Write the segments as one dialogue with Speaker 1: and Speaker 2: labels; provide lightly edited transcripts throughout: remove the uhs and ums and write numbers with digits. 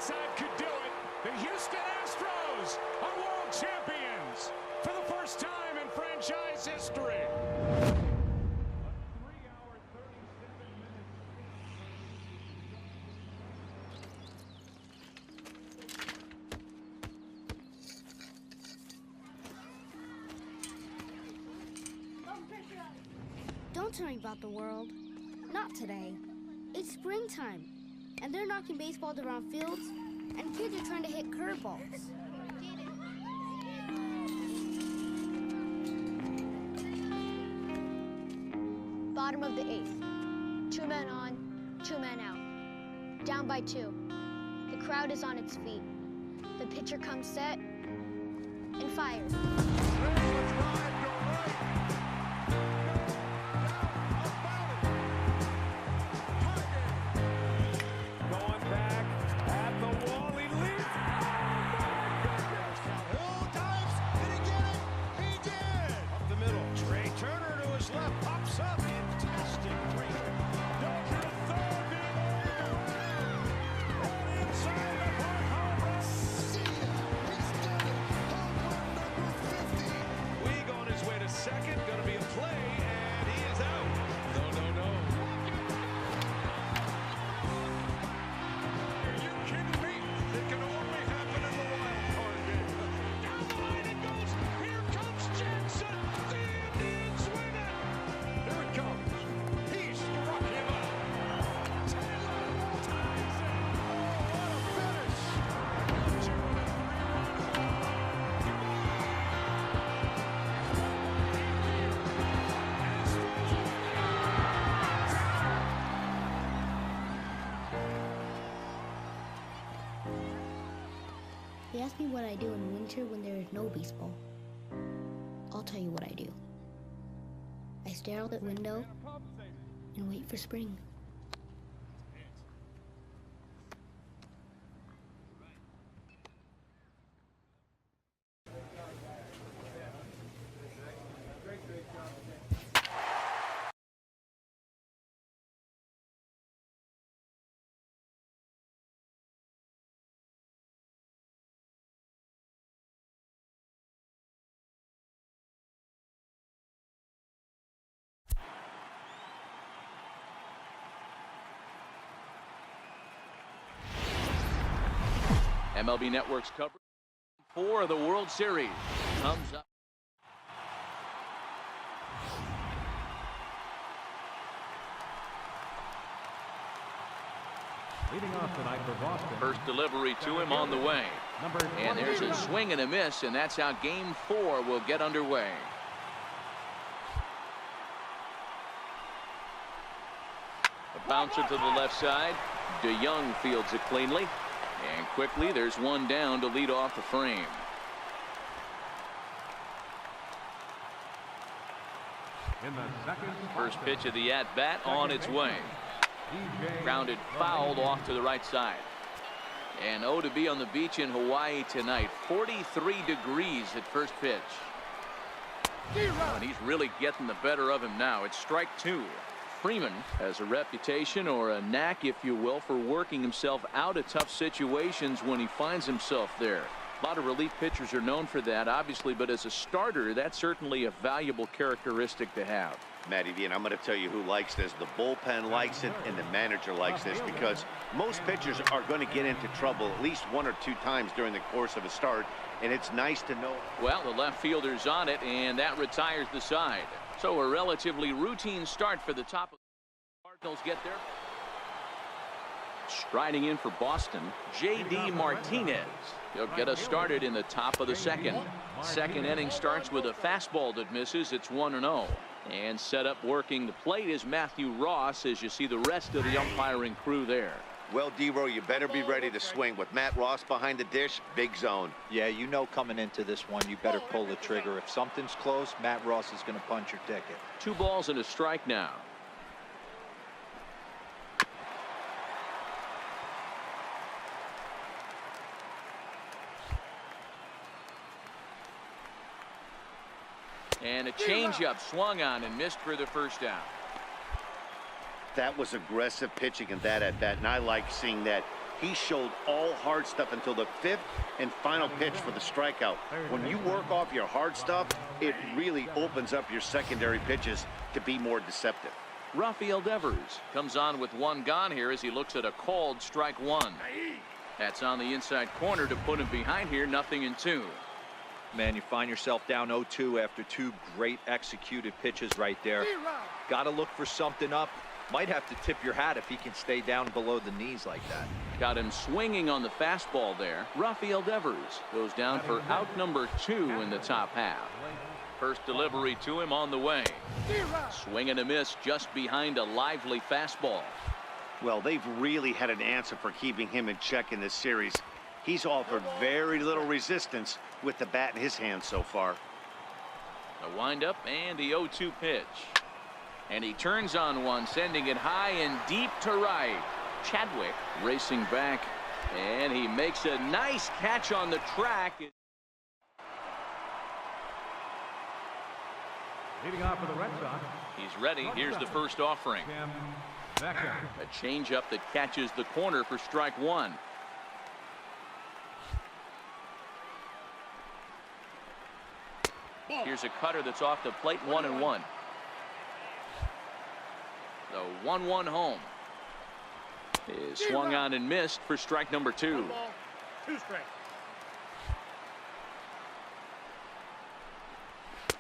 Speaker 1: side could do it. The Houston Astros are world champions for the first time in franchise history.
Speaker 2: Don't tell me about the world. Not today. It's springtime, and they're knocking baseballs around fields, and kids are trying to hit curveballs.
Speaker 3: Bottom of the 8th. 2 men on, 2 men out. Down by 2. The crowd is on its feet. The pitcher comes set and fires.
Speaker 1: Second, gonna be a play, and he is out. No. Are you kidding me? It can only happen in the wild card game. Down the line it goes. Here comes Jackson. The Indians win it. Here it comes. He struck him out. Taylor ties it. Oh, what a finish. 2 and 3 runs.
Speaker 2: They ask me what I do in winter when there is no baseball. I'll tell you what I do. I stare out the window and wait for spring.
Speaker 4: MLB Network's coverage for the World Series comes up.
Speaker 5: Leading off tonight for Boston.
Speaker 4: First delivery to him on the way. And there's a swing and a miss, and that's how Game 4 will get underway. A bouncer to the left side. DeYoung fields it cleanly. And quickly, there's one down to lead off the frame.
Speaker 5: In the second,
Speaker 4: First pitch of the at-bat on its way. Grounded fouled off to the right side. And to be on the beach in Hawaii tonight. 43 degrees at first pitch. And he's really getting the better of him now. It's strike 2. Freeman has a reputation, or a knack if you will, for working himself out of tough situations when he finds himself there. A lot of relief pitchers are known for that, obviously, but as a starter, that's certainly a valuable characteristic to have.
Speaker 6: Matty V, and I'm going to tell you who likes this. The bullpen likes it, and the manager likes this, because most pitchers are going to get into trouble at least 1 or 2 times during the course of a start, and it's nice to know.
Speaker 4: Well, the left fielder's on it, and that retires the side. So a relatively routine start for the top of the Cardinals get there. Striding in for Boston, J.D. Martinez. He'll get us started in the top of the second. Second inning starts with a fastball that misses. It's 1-0. And set up working the plate is Matthew Ross, as you see the rest of the umpiring crew there.
Speaker 6: Well, D-Row, you better be ready to swing. With Matt Ross behind the dish, big zone.
Speaker 7: Yeah, you know coming into this one, you better pull the trigger. If something's close, Matt Ross is going to punch your ticket.
Speaker 4: 2 balls and a strike now. And a changeup swung on and missed for the first down.
Speaker 6: That was aggressive pitching in that at bat, and I like seeing that. He showed all hard stuff until the 5th and final pitch for the strikeout. When you work off your hard stuff, it really opens up your secondary pitches to be more deceptive.
Speaker 4: Rafael Devers comes on with one gone here as he looks at a called strike one. That's on the inside corner to put him behind here, 0-2.
Speaker 7: Man, you find yourself down 0-2 after 2 great executed pitches right there. Got to look for something up. Might have to tip your hat if he can stay down below the knees like that.
Speaker 4: Got him swinging on the fastball there. Rafael Devers goes down for out number 2 in the top half. First delivery to him on the way. Swing and a miss just behind a lively fastball.
Speaker 6: Well, they've really had an answer for keeping him in check in this series. He's offered very little resistance with the bat in his hand so far.
Speaker 4: The windup and the 0-2 pitch. And he turns on one, sending it high and deep to right. Chadwick racing back, and he makes a nice catch on the track.
Speaker 5: Leading off for the Red Sox.
Speaker 4: He's ready. Here's the first offering. A changeup that catches the corner for strike one. Here's a cutter that's off the plate, 1-1. The 1-1 home is swung on and missed for strike number 2.
Speaker 1: 1 ball, 2 strikes.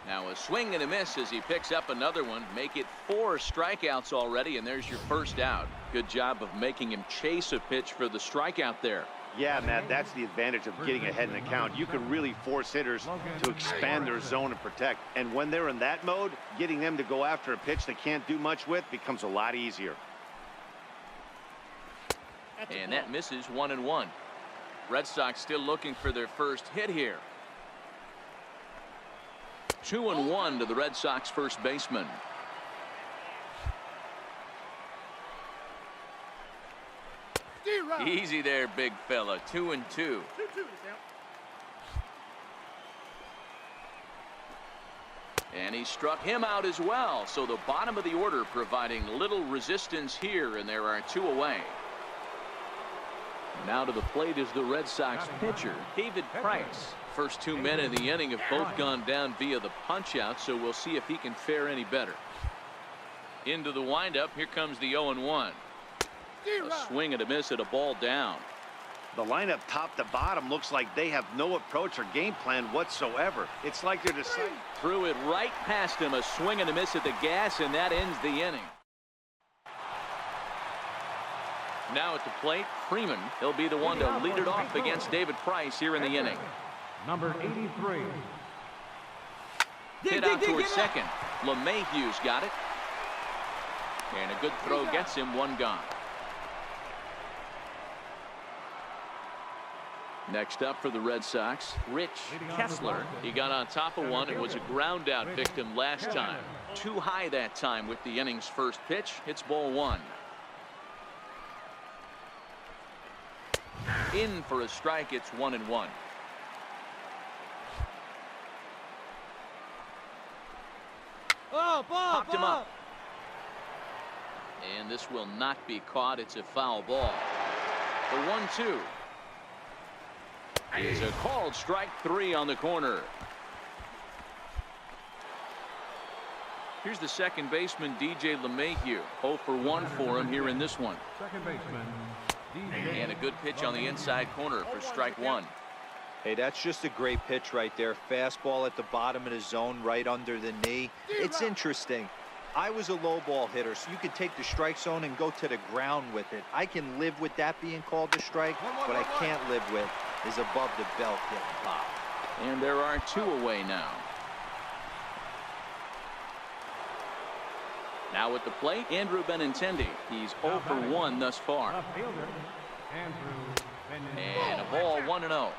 Speaker 4: Now a swing and a miss as he picks up another one. Make it 4 strikeouts already, and there's your first out. Good job of making him chase a pitch for the strikeout there.
Speaker 6: Yeah, Matt, that's the advantage of getting ahead in the count. You can really force hitters to expand their zone and protect. And when they're in that mode, getting them to go after a pitch they can't do much with becomes a lot easier.
Speaker 4: And that misses, 1-1. Red Sox still looking for their first hit here. 2-1 to the Red Sox first baseman. Easy there, big fella. 2-2. And he struck him out as well. So the bottom of the order providing little resistance here, and there are 2 away. Now to the plate is the Red Sox pitcher, David Price. First 2 men in the inning have both gone down via the punch-out, so we'll see if he can fare any better. Into the windup, here comes the 0-1. A swing and a miss at a ball down.
Speaker 6: The lineup top to bottom looks like they have no approach or game plan whatsoever. It's like they're deciding.
Speaker 4: Threw it right past him, a swing and a miss at the gas, and that ends the inning. Now at the plate, Freeman. He'll be the one to lead it off against David Price here in the inning.
Speaker 5: Number 83.
Speaker 4: Hit out towards second. LeMahieu's got it. And a good throw gets him 1 gone. Next up for the Red Sox, Rich Kessler. He got on top of one. It was a ground out victim last time. Too high that time with the inning's first pitch. It's ball 1. In for a strike. It's 1-1. Popped him up. And this will not be caught. It's a foul ball. The 1-2. Is a called strike 3 on the corner. Here's the second baseman, DJ LeMahieu. 0 for 1 for him here in this one.
Speaker 5: Second baseman.
Speaker 4: And a good pitch on the inside corner for strike 1.
Speaker 7: Hey, that's just a great pitch right there. Fastball at the bottom of the zone, right under the knee. It's interesting. I was a low ball hitter, so you could take the strike zone and go to the ground with it. I can live with that being called a strike. What I can't live with is above the belt getting popped.
Speaker 4: And there are 2 away now. Now at the plate, Andrew Benintendi. He's 0 for 1 thus far. And a ball, 1-0.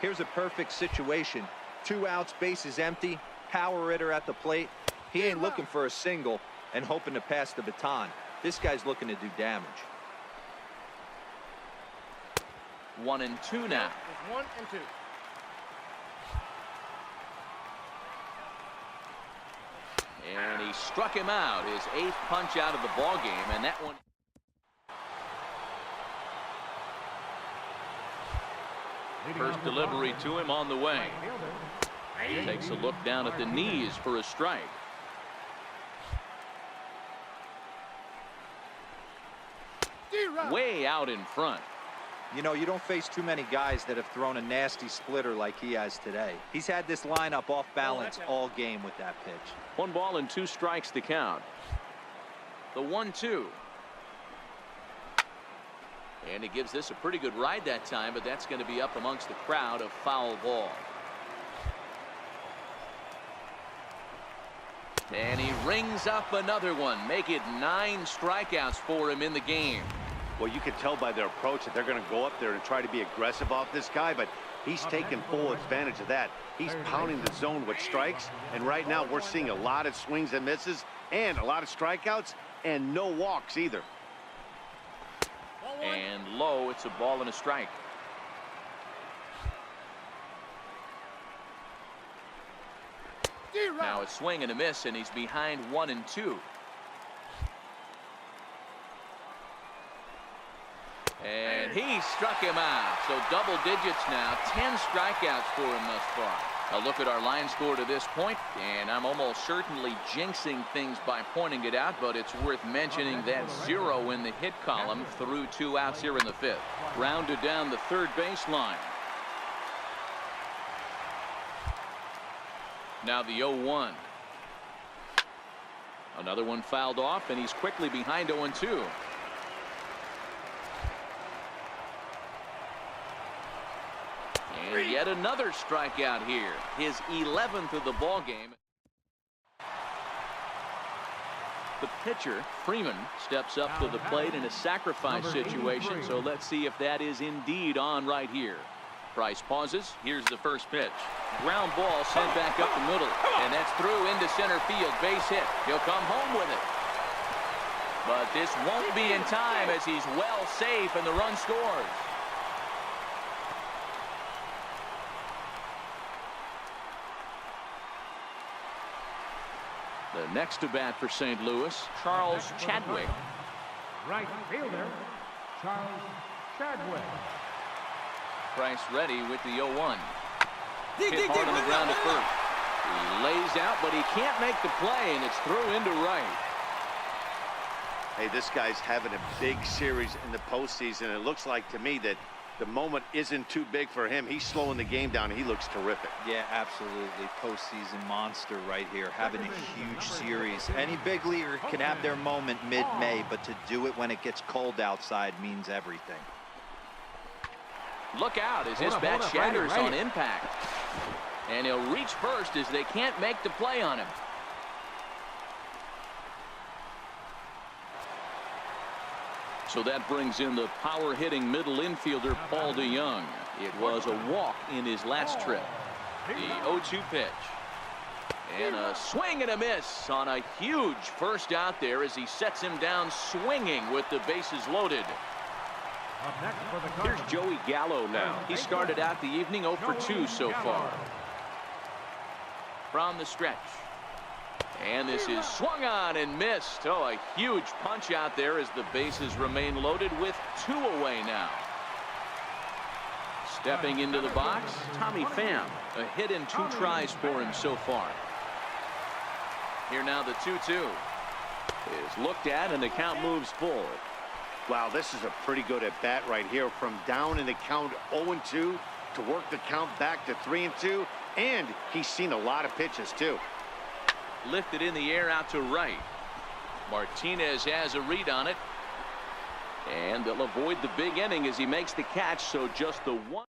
Speaker 7: Here's a perfect situation. 2 outs, bases empty, power hitter at the plate. He ain't looking for a single and hoping to pass the baton. This guy's looking to do damage.
Speaker 4: 1-2 now.
Speaker 1: 1-2.
Speaker 4: And he struck him out, his 8th punch out of the ball game, and that one.
Speaker 5: Leading
Speaker 4: First
Speaker 5: off the
Speaker 4: delivery
Speaker 5: box,
Speaker 4: to him on the way.
Speaker 5: fielder,
Speaker 4: Takes a look down at the knees for a strike. Way out in front.
Speaker 7: You know, you don't face too many guys that have thrown a nasty splitter like he has today. He's had this lineup off balance all game with that pitch.
Speaker 4: 1 ball and 2 strikes to count. The 1-2. And he gives this a pretty good ride that time, but that's going to be up amongst the crowd. A foul ball. And he rings up another one. Make it 9 strikeouts for him in the game.
Speaker 6: Well, you can tell by their approach that they're going to go up there and try to be aggressive off this guy, but he's taking full advantage of that. He's pounding the zone with strikes, and right now we're seeing a lot of swings and misses and a lot of strikeouts and no walks either.
Speaker 4: And low, it's a ball and a strike. Now a swing and a miss, and he's behind 1-2. And he struck him out. So double digits now. 10 strikeouts for him thus far. A look at our line score to this point, and I'm almost certainly jinxing things by pointing it out, but it's worth mentioning that 0 in the hit column through 2 outs here in the 5th. Grounded down the third baseline. Now the 0-1. Another one fouled off, and he's quickly behind 0-2. And yet another strikeout here. His 11th of the ball game. The pitcher, Freeman, steps up to the plate in a sacrifice situation. So let's see if that is indeed on right here. Price pauses. Here's the first pitch. Ground ball sent back up the middle. And that's through into center field. Base hit. He'll come home with it. But this won't be in time as he's well safe and the run scores. The next to bat for St. Louis, Charles Chadwick.
Speaker 5: right fielder, Charles Chadwick.
Speaker 4: Price ready with the 0-1. Hit hard on the ground at first. He lays out, but he can't make the play, and it's thrown into right.
Speaker 6: Hey, this guy's having a big series in the postseason. It looks like to me that the moment isn't too big for him. He's slowing the game down. He looks terrific.
Speaker 7: Yeah, absolutely. Postseason monster right here, having a huge series. Any big leaguer can have their moment mid-May, but to do it when it gets cold outside means everything.
Speaker 4: Look out as his bat shatters on impact. And he'll reach first as they can't make the play on him. So that brings in the power-hitting middle infielder, Paul DeYoung. It was a walk in his last trip. The 0-2 pitch. And a swing and a miss on a huge first out there as he sets him down swinging with the bases loaded. Here's Joey Gallo now. He started out the evening 0 for 2 so far. From the stretch. And this is swung on and missed. Oh, a huge punch out there as the bases remain loaded with 2 away now. Stepping into the box, Tommy Pham. A hit and 2 tries for him so far. Here now the 2-2 is looked at and the count moves forward.
Speaker 6: Wow, this is a pretty good at bat right here. From down in the count 0-2 to work the count back to 3-2. And he's seen a lot of pitches too.
Speaker 4: Lifted in the air out to right. Martinez has a read on it. And they'll avoid the big inning as he makes the catch. So just the one.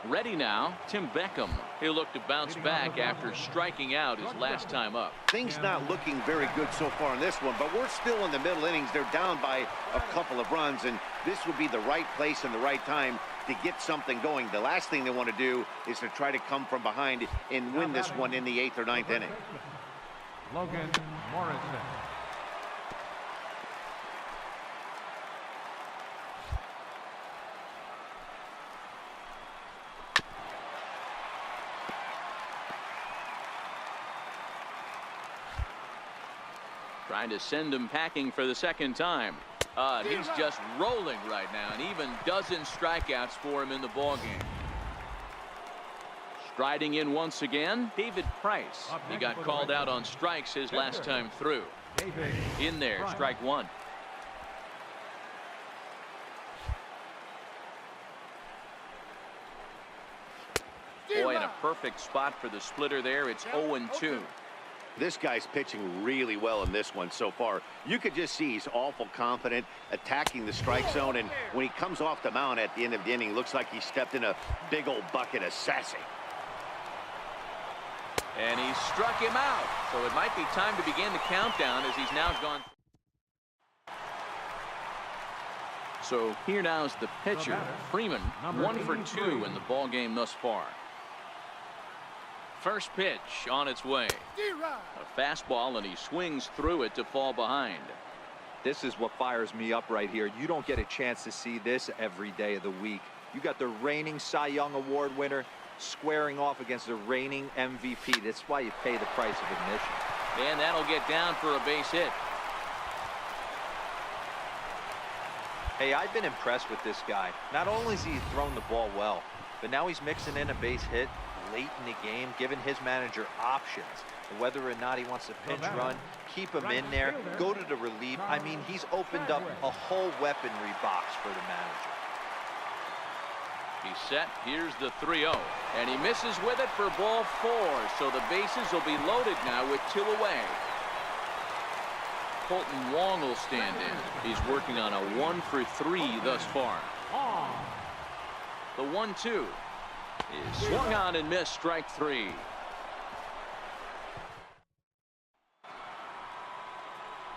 Speaker 4: Ready now, Tim Beckham. He'll look to bounce back after striking out his last time up.
Speaker 6: Things not looking very good so far in this one, but we're still in the middle innings. They're down by a couple of runs, and this would be the right place and the right time to get something going. The last thing they want to do is to try to come from behind and win this one in the 8th or 9th inning.
Speaker 5: Logan Morrison.
Speaker 4: Trying to send him packing for the second time. He's just rolling right now, and even dozen strikeouts for him in the ballgame. Striding in once again, David Price. He got called out on strikes his last time through. In there, strike one. Boy, in a perfect spot for the splitter there. It's 0-2.
Speaker 6: This guy's pitching really well in this one so far. You could just see he's awful confident attacking the strike zone, and when he comes off the mound at the end of the inning, looks like he stepped in a big old bucket of sassy.
Speaker 4: And he struck him out. So it might be time to begin the countdown as he's now gone. So here now is the pitcher, Freeman, 1 for 2 in the ball game thus far. First pitch on its way. A fastball, and he swings through it to fall behind.
Speaker 7: This is what fires me up right here. You don't get a chance to see this every day of the week. You got the reigning Cy Young Award winner squaring off against the reigning MVP. That's why you pay the price of admission.
Speaker 4: And that'll get down for a base hit.
Speaker 7: Hey, I've been impressed with this guy. Not only has he thrown the ball well, but now he's mixing in a base hit late in the game, giving his manager options. Whether or not he wants to pinch run, keep him in there, go to the relief. I mean, he's opened up a whole weaponry box for the manager.
Speaker 4: He's set. Here's the 3-0. And he misses with it for ball 4. So the bases will be loaded now with 2 away. Colton Wong will stand in. He's working on a 1 for 3 thus far. The 1-2 is swung on and missed, strike 3.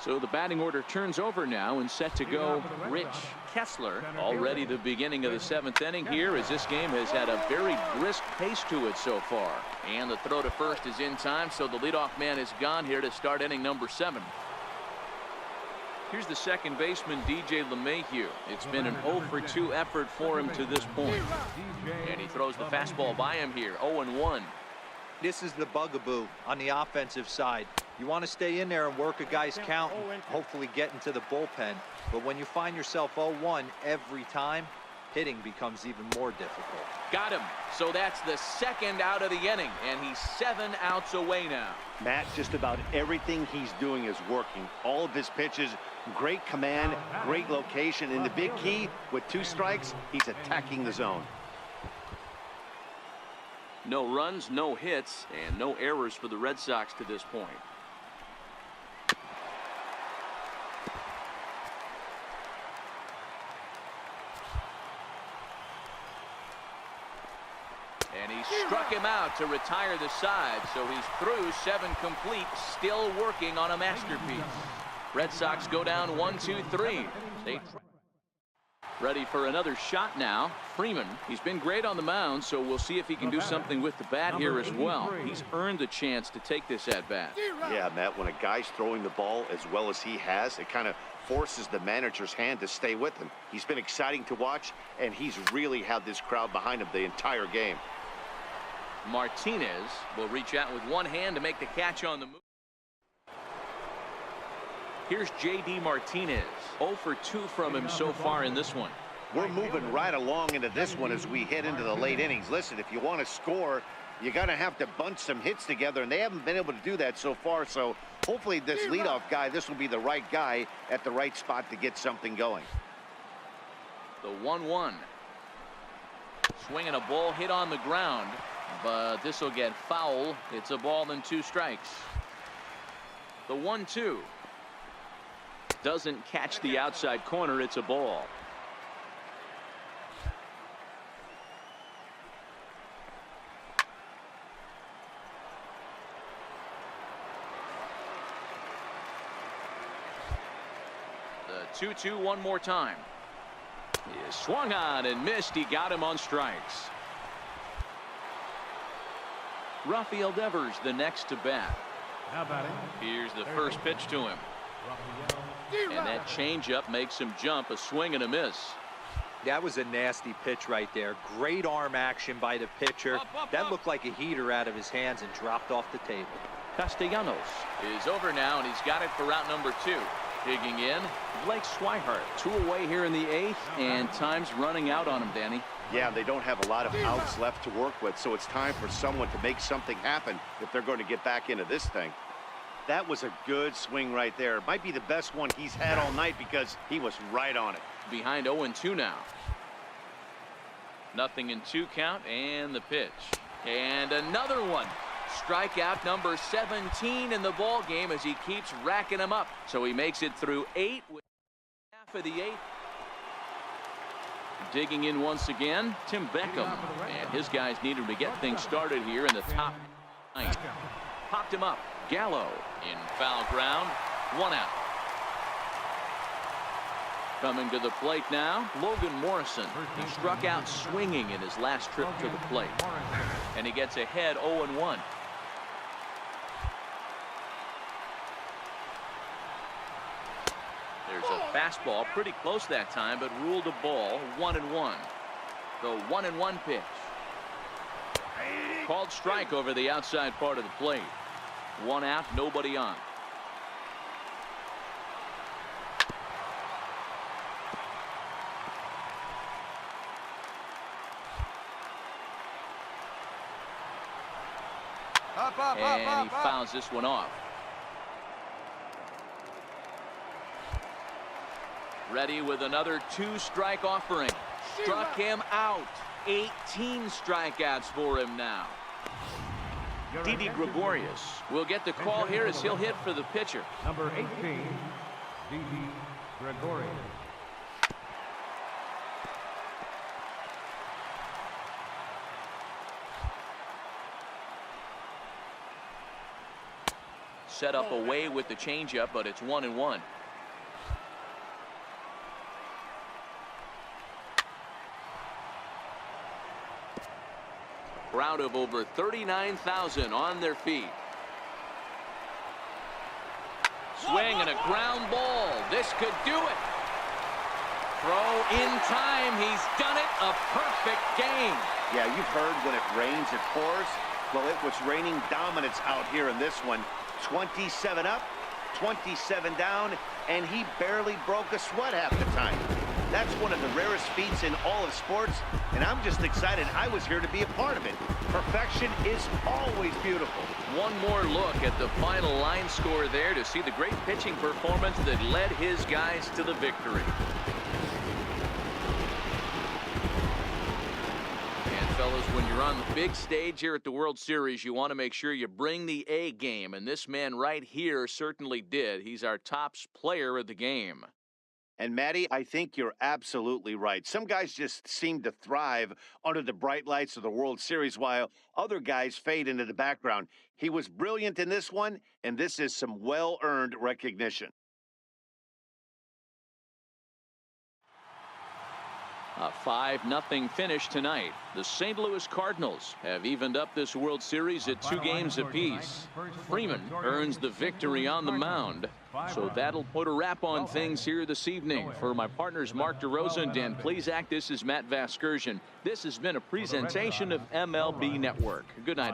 Speaker 4: So the batting order turns over now, and set to go Rich Kessler. Already the beginning of the 7th inning here, as this game has had a very brisk pace to it so far. And the throw to first is in time, so the leadoff man is gone here to start inning number 7. Here's the second baseman, DJ LeMahieu. It's been an 0 for 2 effort for him to this point. And he throws the fastball by him here, 0-1.
Speaker 7: This is the bugaboo on the offensive side. You want to stay in there and work a guy's count and hopefully get into the bullpen. But when you find yourself 0-1 every time, hitting becomes even more difficult.
Speaker 4: Got him. So that's the second out of the inning, and he's 7 outs away now.
Speaker 6: Matt, just about everything he's doing is working. All of his pitches, great command, great location, and the big key, with 2 strikes, he's attacking the zone.
Speaker 4: No runs, no hits, and no errors for the Red Sox to this point. And he struck him out to retire the side, so he's through 7 complete, still working on a masterpiece. Red Sox go down 1-2-3. Ready for another shot now. Freeman, he's been great on the mound, so we'll see if he can do something with the bat here as well. He's earned the chance to take this at bat.
Speaker 6: Yeah, Matt, when a guy's throwing the ball as well as he has, it kind of forces the manager's hand to stay with him. He's been exciting to watch, and he's really had this crowd behind him the entire game.
Speaker 4: Martinez will reach out with one hand to make the catch on the move. Here's J.D. Martinez. 0 for 2 from him so far in this one.
Speaker 6: We're moving right along into this one as we head into the late innings. Listen, if you want to score, you're going to have to bunch some hits together, and they haven't been able to do that so far. So hopefully this leadoff guy, this will be the right guy at the right spot to get something going.
Speaker 4: The 1-1. Swinging a ball hit on the ground, but this will get foul. It's a ball and 2 strikes. The 1-2. Doesn't catch the outside corner. It's a ball. The 2-2 one more time. He swung on and missed. He got him on strikes. Rafael Devers the next to bat. Here's the first pitch to him. And that changeup makes him jump. A swing and a miss.
Speaker 7: That was a nasty pitch right there. Great arm action by the pitcher. That looked like a heater out of his hands and dropped off the table.
Speaker 4: Castellanos is over now, and he's got it for route number 2. Digging in, Blake Swihart. 2 away here in the 8th, and time's running out on him, Danny.
Speaker 6: Yeah, they don't have a lot of outs left to work with, so it's time for someone to make something happen if they're going to get back into this thing. That was a good swing right there. It might be the best one he's had all night because he was right on it.
Speaker 4: Behind 0-2 now. 0-2 count, and the pitch. And another one. Strikeout number 17 in the ball game as he keeps racking them up. So he makes it through 8 with half of the 8th. Digging in once again, Tim Beckham. And his guys need him to get things started here in the top 9. Popped him up. Gallo in foul ground. 1 out. Coming to the plate now, Logan Morrison. He struck out swinging in his last trip to the plate. And he gets ahead 0-1. There's a fastball pretty close that time, but ruled a ball. 1-1. The 1-1 pitch. Called strike over the outside part of the plate. 1 out, nobody on. And he fouls this one off. Ready with another 2-strike offering. Struck him out. 18 strikeouts for him now. Didi Gregorius will get the call here as he'll hit for the pitcher.
Speaker 5: Number 18, Didi Gregorius.
Speaker 4: Set up away with the changeup, but it's 1-1. Crowd of over 39,000 on their feet. Swing and a ground ball. This could do it. Throw in time. He's done it. A perfect game.
Speaker 6: Yeah, you've heard when it rains, it pours. Well, it was raining dominance out here in this one. 27 up, 27 down, and he barely broke a sweat half the time. That's one of the rarest feats in all of sports, and I'm just excited I was here to be a part of it. Perfection is always beautiful.
Speaker 4: One more look at the final line score there to see the great pitching performance that led his guys to the victory. And fellas, when you're on the big stage here at the World Series, you want to make sure you bring the A game, and this man right here certainly did. He's our top player of the game.
Speaker 6: And, Matty, I think you're absolutely right. Some guys just seem to thrive under the bright lights of the World Series while other guys fade into the background. He was brilliant in this one, and this is some well-earned recognition.
Speaker 4: A 5-0 finish tonight. The St. Louis Cardinals have evened up this World Series at 2 games apiece. Freeman earns the victory on the mound. So that'll put a wrap on things here this evening. For my partners Mark DeRosa and Dan Plesac, this is Matt Vasgersian. This has been a presentation of MLB Network. Good night.